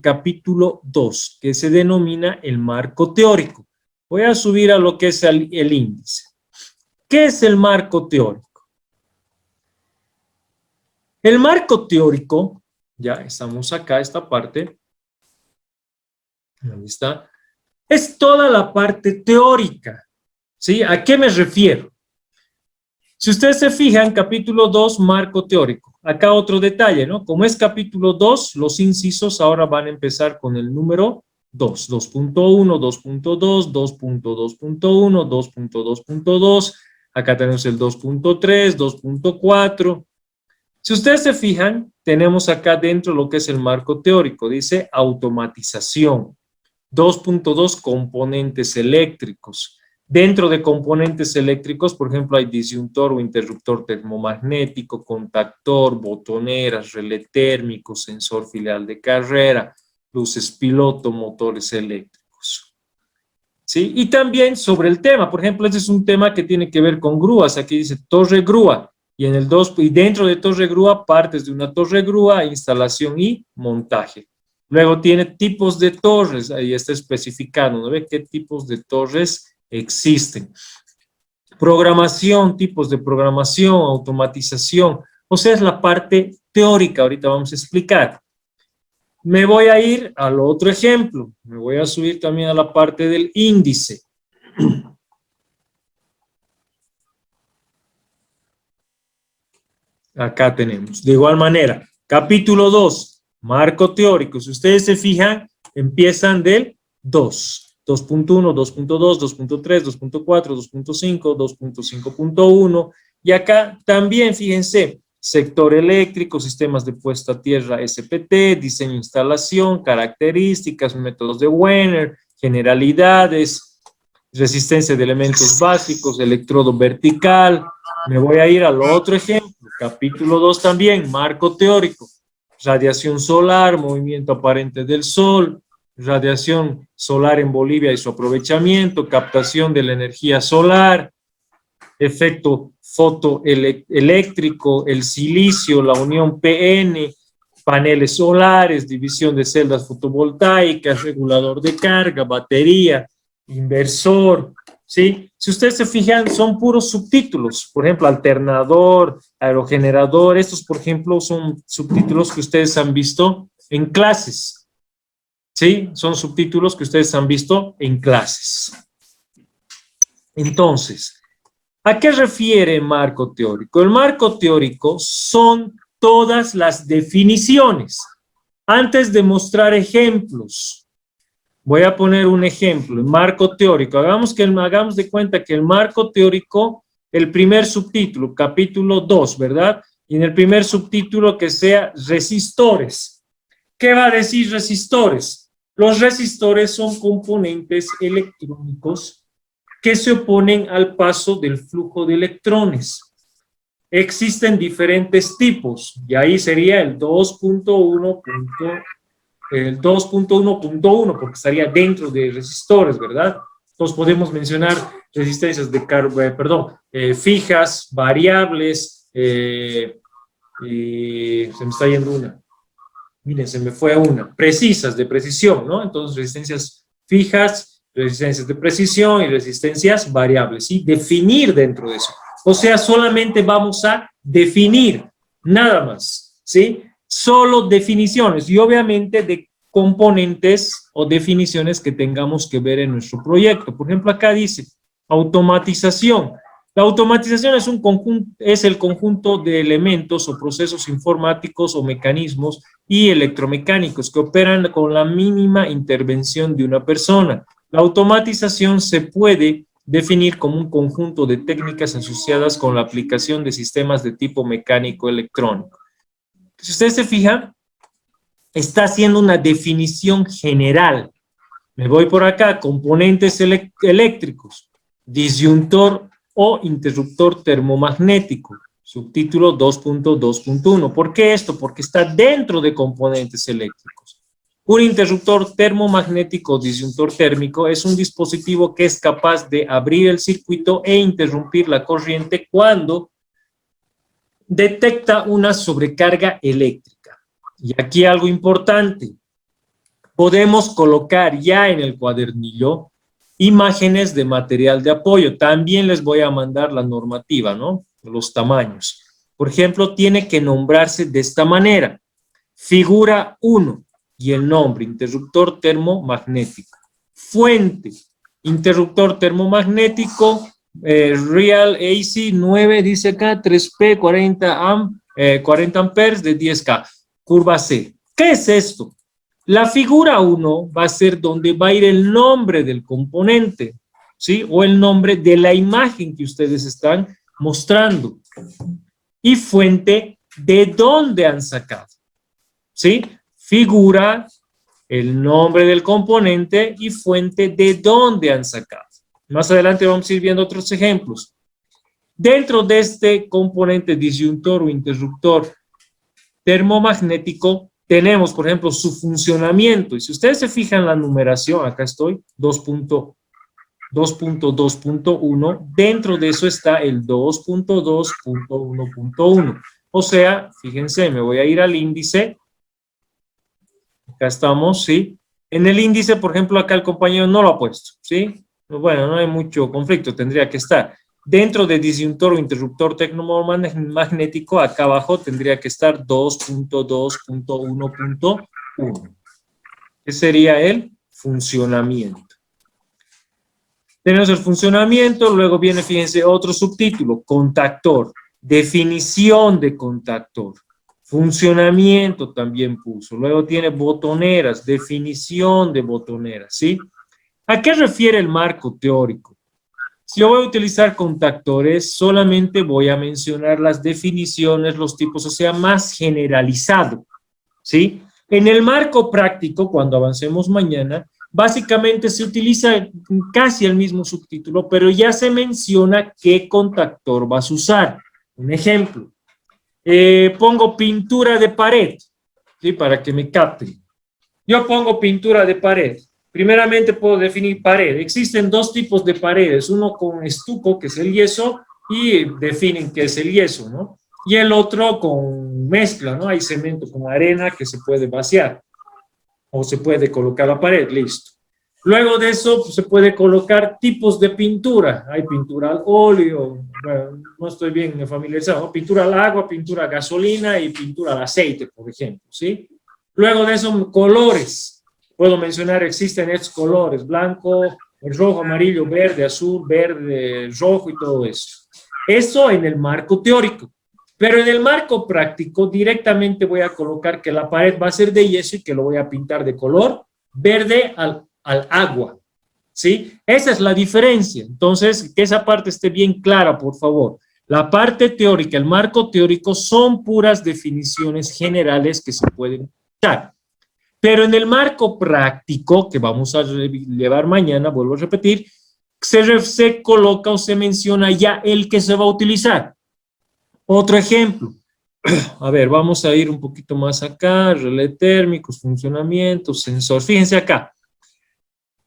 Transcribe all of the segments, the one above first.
capítulo 2, que se denomina el marco teórico. Voy a subir a lo que es el índice. ¿Qué es el marco teórico? El marco teórico, ya estamos acá, esta parte, ahí está, es toda la parte teórica, ¿sí? ¿A qué me refiero? Si ustedes se fijan, capítulo 2, marco teórico. Acá otro detalle, ¿no? Como es capítulo 2, los incisos ahora van a empezar con el número 2, 2.1, 2.2, 2.2.1, 2.2.2, acá tenemos el 2.3, 2.4. Si ustedes se fijan, tenemos acá dentro lo que es el marco teórico, dice automatización. 2.2, componentes eléctricos. Dentro de componentes eléctricos, por ejemplo, hay disyuntor o interruptor termomagnético, contactor, botoneras, relé térmico, sensor filial de carrera, luces piloto, motores eléctricos. ¿Sí? Y también sobre el tema, por ejemplo, este es un tema que tiene que ver con grúas. Aquí dice torre grúa. Y, y dentro de torre grúa, partes de una torre grúa, instalación y montaje. Luego tiene tipos de torres, ahí está especificado, ¿no ve qué tipos de torres existen? Programación, tipos de programación, automatización, o sea, es la parte teórica, ahorita vamos a explicar. Me voy a ir al otro ejemplo, me voy a subir también a la parte del índice. Acá tenemos, de igual manera, capítulo 2, marco teórico. Si ustedes se fijan, empiezan del 2. 2.1, 2.2, 2.3, 2.4, 2.5, 2.5.1. Y acá también, fíjense, sector eléctrico, sistemas de puesta a tierra SPT, diseño e instalación, características, métodos de Werner, generalidades, resistencia de elementos básicos, electrodo vertical. Me voy a ir al otro ejemplo, capítulo 2 también, marco teórico, radiación solar, movimiento aparente del sol, radiación solar en Bolivia y su aprovechamiento, captación de la energía solar, efecto fotoeléctrico, el silicio, la unión PN, paneles solares, división de celdas fotovoltaicas, regulador de carga, batería, inversor, ¿sí? Si ustedes se fijan, son puros subtítulos, por ejemplo, alternador, aerogenerador, estos, por ejemplo, son subtítulos que ustedes han visto en clases. ¿Sí? Son subtítulos que ustedes han visto en clases. Entonces, ¿a qué refiere marco teórico? El marco teórico son todas las definiciones. Antes de mostrar ejemplos, voy a poner un ejemplo, el marco teórico. Hagamos de cuenta que el marco teórico, el primer subtítulo, capítulo 2, ¿verdad? Y en el primer subtítulo que sea resistores. ¿Qué va a decir resistores? Los resistores son componentes electrónicos que se oponen al paso del flujo de electrones. Existen diferentes tipos, y ahí sería el 2.1.1, porque estaría dentro de resistores, ¿verdad? Entonces podemos mencionar resistencias de fijas, variables, se me está yendo una. Miren, se me fue una. Precisas, de precisión, ¿no? Entonces, resistencias fijas, resistencias de precisión y resistencias variables, ¿sí? Definir dentro de eso. O sea, solamente vamos a definir, nada más, ¿sí? Solo definiciones y obviamente de componentes o definiciones que tengamos que ver en nuestro proyecto. Por ejemplo, acá dice automatización. La automatización es el conjunto de elementos o procesos informáticos o mecanismos y electromecánicos que operan con la mínima intervención de una persona. La automatización se puede definir como un conjunto de técnicas asociadas con la aplicación de sistemas de tipo mecánico electrónico. Si ustedes se fijan, está haciendo una definición general. Me voy por acá, componentes eléctricos, disyuntor o interruptor termomagnético, subtítulo 2.2.1. ¿Por qué esto? Porque está dentro de componentes eléctricos. Un interruptor termomagnético o disyuntor térmico es un dispositivo que es capaz de abrir el circuito e interrumpir la corriente cuando detecta una sobrecarga eléctrica. Y aquí algo importante. podemos colocar ya en el cuadernillo imágenes de material de apoyo. También les voy a mandar la normativa, ¿no? Los tamaños. Por ejemplo, tiene que nombrarse de esta manera. Figura 1 y el nombre, interruptor termomagnético. Fuente, interruptor termomagnético, Real AC 9, dice acá, 3P, 40 amperes de 10K. Curva C. ¿Qué es esto? La figura 1 va a ser donde va a ir el nombre del componente, ¿sí? O el nombre de la imagen que ustedes están mostrando. Y fuente, ¿de dónde han sacado? ¿Sí? Figura, el nombre del componente y fuente, ¿de dónde han sacado? Más adelante vamos a ir viendo otros ejemplos. Dentro de este componente disyuntor o interruptor termomagnético, tenemos, por ejemplo, su funcionamiento. Y si ustedes se fijan en la numeración, acá estoy, 2.2.1, dentro de eso está el 2.2.1.1. O sea, fíjense, me voy a ir al índice. Acá estamos, ¿sí? En el índice, por ejemplo, acá el compañero no lo ha puesto, ¿sí? Bueno, no hay mucho conflicto, tendría que estar. Dentro de disyuntor o interruptor termomagnético, acá abajo tendría que estar 2.2.1.1. ¿Qué sería el funcionamiento? Tenemos el funcionamiento, luego viene, fíjense, otro subtítulo, contactor, definición de contactor, funcionamiento también puso, luego tiene botoneras, definición de botoneras, ¿sí? ¿A qué refiere el marco teórico? Si yo voy a utilizar contactores, solamente voy a mencionar las definiciones, los tipos, o sea, más generalizado, ¿sí? En el marco práctico, cuando avancemos mañana, básicamente se utiliza casi el mismo subtítulo, pero ya se menciona qué contactor vas a usar. Un ejemplo, pongo pintura de pared, ¿sí? Para que me capten. Yo pongo pintura de pared. Primeramente puedo definir pared. Existen dos tipos de paredes, uno con estuco, que es el yeso, y definen qué es el yeso, ¿no? Y el otro con mezcla, ¿no? Hay cemento con arena que se puede vaciar o se puede colocar la pared, listo. Luego de eso pues, se puede colocar tipos de pintura. Hay pintura al óleo, bueno, no estoy bien familiarizado, ¿no? Pintura al agua, pintura a gasolina y pintura al aceite, por ejemplo, ¿sí? Luego de eso, colores. Puedo mencionar, existen estos colores, blanco, el rojo, amarillo, verde, azul, verde, rojo y todo eso. Eso en el marco teórico. Pero en el marco práctico, directamente voy a colocar que la pared va a ser de yeso y que lo voy a pintar de color verde al agua. ¿Sí? Esa es la diferencia. Entonces, que esa parte esté bien clara, por favor. La parte teórica, el marco teórico, son puras definiciones generales que se pueden usar. Pero en el marco práctico, que vamos a llevar mañana, vuelvo a repetir, se coloca o se menciona ya el que se va a utilizar. Otro ejemplo. A ver, vamos a ir un poquito más acá. Relé térmicos, funcionamiento, sensor. Fíjense acá.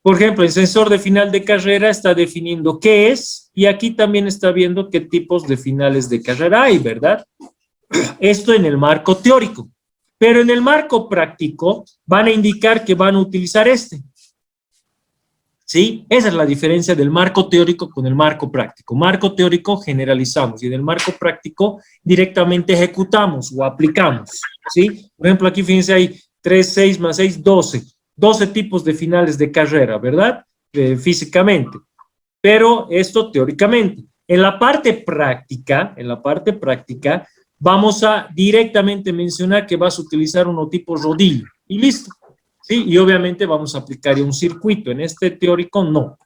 Por ejemplo, el sensor de final de carrera está definiendo qué es y aquí también está viendo qué tipos de finales de carrera hay, ¿verdad? Esto en el marco teórico. Pero en el marco práctico van a indicar que van a utilizar este. ¿Sí? Esa es la diferencia del marco teórico con el marco práctico. Marco teórico generalizamos y en el marco práctico directamente ejecutamos o aplicamos. ¿Sí? Por ejemplo, aquí fíjense, hay 3, 6 más 6, 12. 12 tipos de finales de carrera, ¿verdad? Físicamente. Pero esto teóricamente. En la parte práctica, vamos a directamente mencionar que vas a utilizar uno tipo rodillo y listo, ¿sí? Y obviamente vamos a aplicar un circuito, en este teórico no.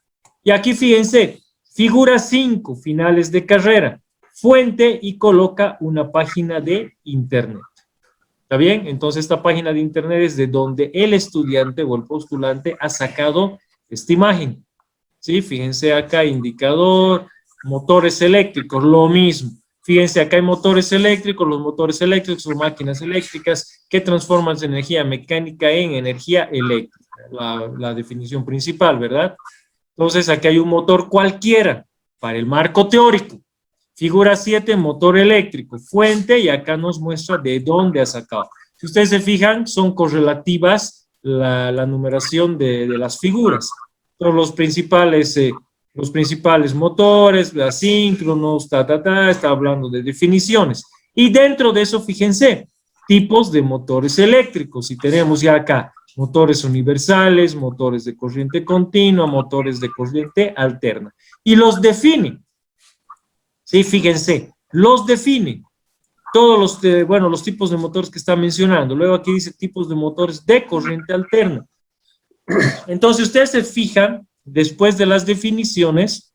Y aquí fíjense, figura 5, finales de carrera, fuente y coloca una página de internet. ¿Está bien? Entonces esta página de internet es de donde el estudiante o el postulante ha sacado esta imagen. ¿Sí? Fíjense acá, indicador, motores eléctricos, lo mismo. Fíjense, acá hay motores eléctricos, los motores eléctricos son máquinas eléctricas que transforman su energía mecánica en energía eléctrica, la definición principal, ¿verdad? Entonces, aquí hay un motor cualquiera para el marco teórico. Figura 7, motor eléctrico, fuente, y acá nos muestra de dónde ha sacado. Si ustedes se fijan, son correlativas la numeración de las figuras. Todos los principales motores, asíncronos, está hablando de definiciones. Y dentro de eso, fíjense, tipos de motores eléctricos. Y tenemos ya acá motores universales, motores de corriente continua, motores de corriente alterna. Y los define. Sí, fíjense, los define. Todos los tipos de motores que está mencionando. Luego aquí dice tipos de motores de corriente alterna. Entonces, ustedes se fijan, después de las definiciones,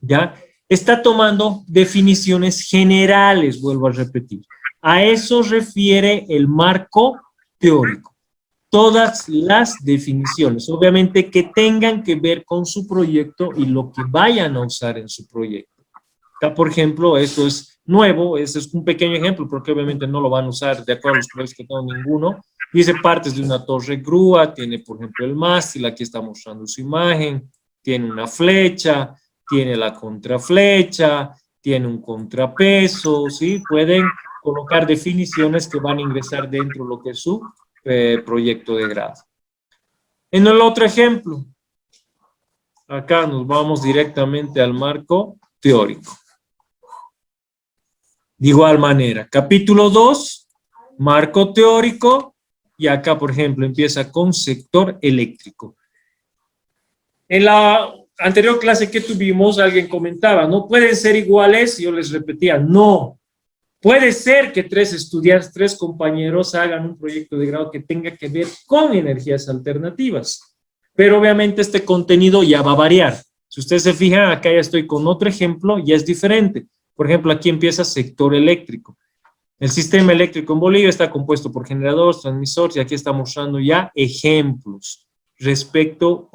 ¿ya? Está tomando definiciones generales, vuelvo a repetir. A eso refiere el marco teórico. Todas las definiciones, obviamente que tengan que ver con su proyecto y lo que vayan a usar en su proyecto. Acá, por ejemplo, esto es nuevo, este es un pequeño ejemplo, porque obviamente no lo van a usar de acuerdo a los proyectos que tengo ninguno. Dice partes de una torre grúa, tiene, por ejemplo, el mástil, aquí está mostrando su imagen, tiene una flecha, tiene la contraflecha, tiene un contrapeso, ¿sí? Pueden colocar definiciones que van a ingresar dentro de lo que es su proyecto de grado. En el otro ejemplo, acá nos vamos directamente al marco teórico. De igual manera, capítulo 2, marco teórico, y acá, por ejemplo, empieza con sector eléctrico. En la anterior clase que tuvimos, alguien comentaba, no pueden ser iguales, y yo les repetía, no. Puede ser que 3 estudiantes, 3 compañeros hagan un proyecto de grado que tenga que ver con energías alternativas, pero obviamente este contenido ya va a variar. Si ustedes se fijan, acá ya estoy con otro ejemplo, ya es diferente. Por ejemplo, aquí empieza sector eléctrico. El sistema eléctrico en Bolivia está compuesto por generadores, transmisores, y aquí está mostrando ya ejemplos respecto,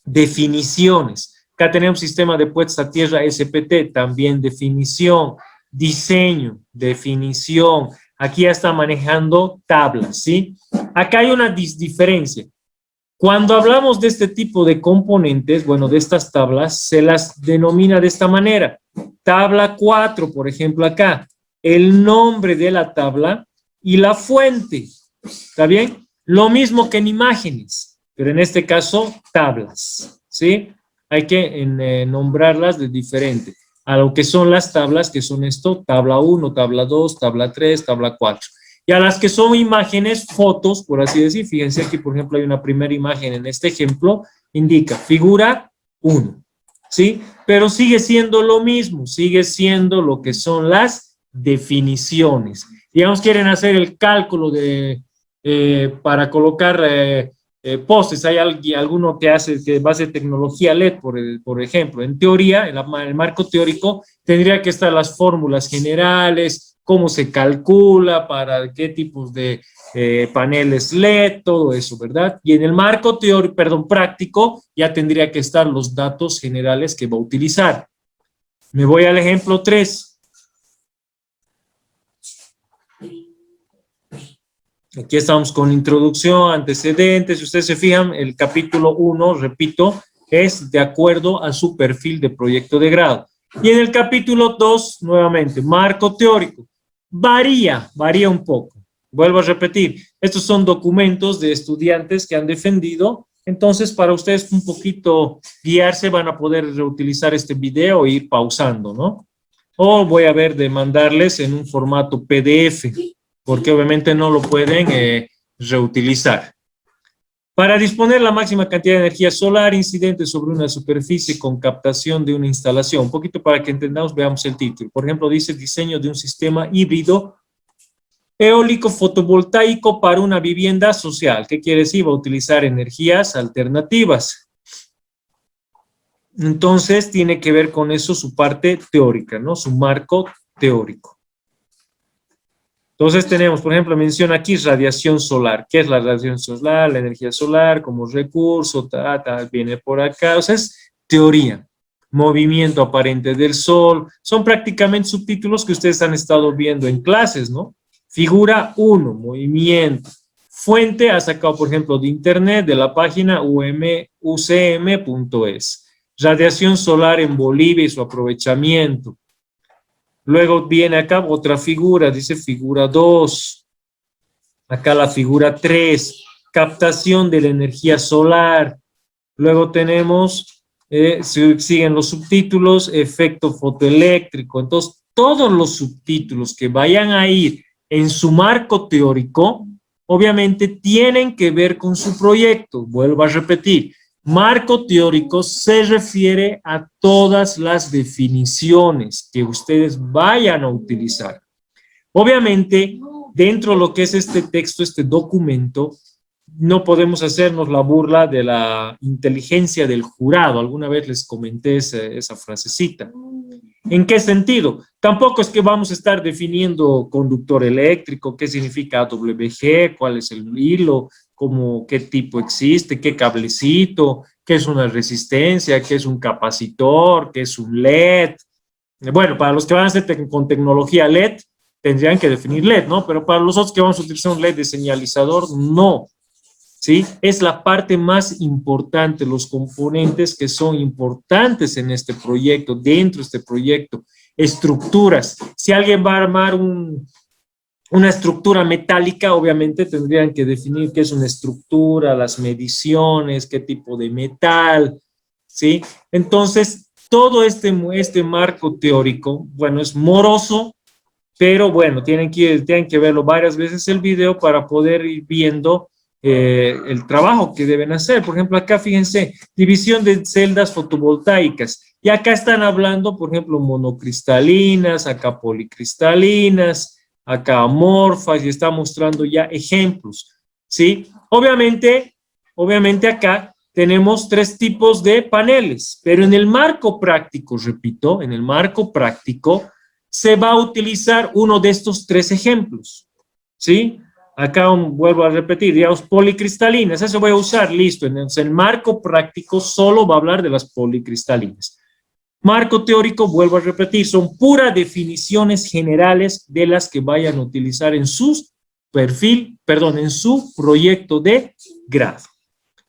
definiciones. Acá tenemos sistema de puesta a tierra SPT, también definición, diseño, definición. Aquí ya está manejando tablas, ¿sí? Acá hay una diferencia. Cuando hablamos de este tipo de componentes, bueno, de estas tablas, se las denomina de esta manera. Tabla 4, por ejemplo, acá, el nombre de la tabla y la fuente, ¿está bien? Lo mismo que en imágenes, pero en este caso, tablas, ¿sí? Hay que nombrarlas de diferente a lo que son las tablas, que son esto, tabla 1, tabla 2, tabla 3, tabla 4. Y a las que son imágenes, fotos, por así decir, fíjense aquí, por ejemplo, hay una primera imagen en este ejemplo, indica figura 1, ¿sí? Pero sigue siendo lo mismo, sigue siendo lo que son las definiciones. Digamos, quieren hacer el cálculo para colocar postes, hay alguno que hace, que va a hacer tecnología LED, por ejemplo. En teoría, en el marco teórico, tendría que estar las fórmulas generales, cómo se calcula, para qué tipos de paneles LED, todo eso, ¿verdad? Y en el marco teórico, práctico, ya tendría que estar los datos generales que va a utilizar. Me voy al ejemplo 3. Aquí estamos con introducción, antecedentes. Si ustedes se fijan, el capítulo 1, repito, es de acuerdo a su perfil de proyecto de grado. Y en el capítulo 2, nuevamente, marco teórico. Varía un poco. Vuelvo a repetir, estos son documentos de estudiantes que han defendido. Entonces, para ustedes un poquito guiarse, van a poder reutilizar este video e ir pausando, ¿no? O voy a ver de mandarles en un formato PDF, porque obviamente no lo pueden reutilizar. Para disponer la máxima cantidad de energía solar incidente sobre una superficie con captación de una instalación, un poquito para que entendamos, veamos el título. Por ejemplo, dice diseño de un sistema híbrido eólico fotovoltaico para una vivienda social. ¿Qué quiere decir? Va a utilizar energías alternativas. Entonces, tiene que ver con eso su parte teórica, ¿no? Su marco teórico. Entonces tenemos, por ejemplo, menciona aquí radiación solar. ¿Qué es la radiación solar? La energía solar como recurso, viene por acá. O sea, es teoría. Movimiento aparente del sol. Son prácticamente subtítulos que ustedes han estado viendo en clases, ¿no? Figura 1, movimiento. Fuente ha sacado, por ejemplo, de internet, de la página ucm.es. Radiación solar en Bolivia y su aprovechamiento. Luego viene acá otra figura, dice figura 2. Acá la figura 3, captación de la energía solar. Luego tenemos, siguen los subtítulos, efecto fotoeléctrico. Entonces, todos los subtítulos que vayan a ir en su marco teórico, obviamente tienen que ver con su proyecto. Vuelvo a repetir, marco teórico se refiere a todas las definiciones que ustedes vayan a utilizar. Obviamente, dentro de lo que es este texto, este documento, no podemos hacernos la burla de la inteligencia del jurado. Alguna vez les comenté esa frasecita. ¿En qué sentido? Tampoco es que vamos a estar definiendo conductor eléctrico, qué significa AWG, cuál es el hilo, cómo, qué tipo existe, qué cablecito, qué es una resistencia, qué es un capacitor, qué es un LED. Bueno, para los que van a hacer con tecnología LED, tendrían que definir LED, ¿no? Pero para los otros que vamos a utilizar un LED de señalizador, no. ¿Sí? Es la parte más importante, los componentes que son importantes en este proyecto, dentro de este proyecto, estructuras. Si alguien va a armar una estructura metálica, obviamente tendrían que definir qué es una estructura, las mediciones, qué tipo de metal, ¿sí? Entonces, todo este marco teórico, bueno, es moroso, pero bueno, tienen que verlo varias veces el video para poder ir viendo el trabajo que deben hacer. Por ejemplo, acá fíjense, división de celdas fotovoltaicas. Y acá están hablando, por ejemplo, monocristalinas, acá policristalinas, acá amorfas, y está mostrando ya ejemplos, ¿sí? Obviamente acá tenemos 3 tipos de paneles, pero en el marco práctico, repito, en el marco práctico, se va a utilizar uno de estos 3 ejemplos, ¿sí? Acá vuelvo a repetir, digamos, policristalinas, eso voy a usar, listo. Entonces, el marco práctico solo va a hablar de las policristalinas. Marco teórico, vuelvo a repetir, son puras definiciones generales de las que vayan a utilizar en su en su proyecto de grado.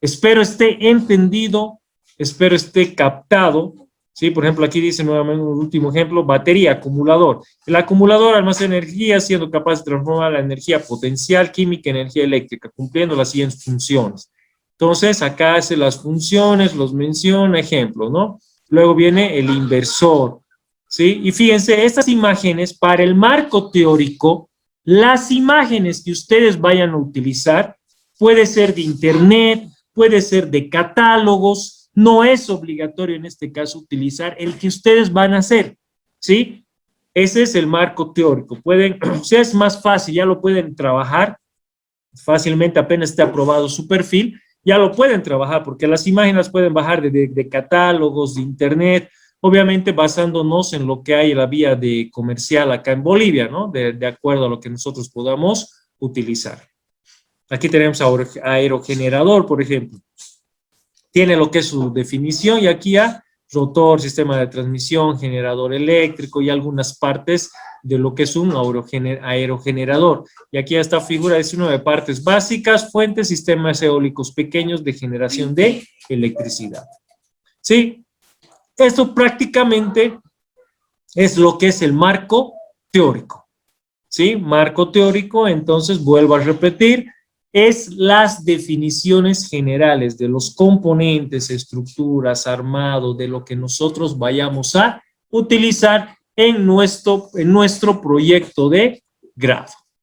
Espero esté entendido, espero esté captado. Sí, por ejemplo, aquí dice nuevamente un último ejemplo, batería, acumulador. El acumulador almacena energía siendo capaz de transformar la energía potencial química en energía eléctrica, cumpliendo las siguientes funciones. Entonces, acá hace las funciones, los menciona, ejemplos, ¿no? Luego viene el inversor, ¿sí? Y fíjense, estas imágenes, para el marco teórico, las imágenes que ustedes vayan a utilizar, puede ser de internet, puede ser de catálogos, no es obligatorio en este caso utilizar el que ustedes van a hacer, ¿sí? Ese es el marco teórico. Pueden, o sea, es más fácil, ya lo pueden trabajar fácilmente apenas esté aprobado su perfil, ya lo pueden trabajar porque las imágenes las pueden bajar de catálogos, de internet, obviamente basándonos en lo que hay en la vía de comercial acá en Bolivia, ¿no? De acuerdo a lo que nosotros podamos utilizar. Aquí tenemos aerogenerador, por ejemplo. Tiene lo que es su definición y aquí ya rotor, sistema de transmisión, generador eléctrico y algunas partes de lo que es un aerogenerador. Y aquí esta figura es una de partes básicas, fuentes, sistemas eólicos pequeños de generación de electricidad. ¿Sí? Esto prácticamente es lo que es el marco teórico. ¿Sí? Marco teórico, entonces vuelvo a repetir, es las definiciones generales de los componentes, estructuras, armado, de lo que nosotros vayamos a utilizar en nuestro proyecto de grado.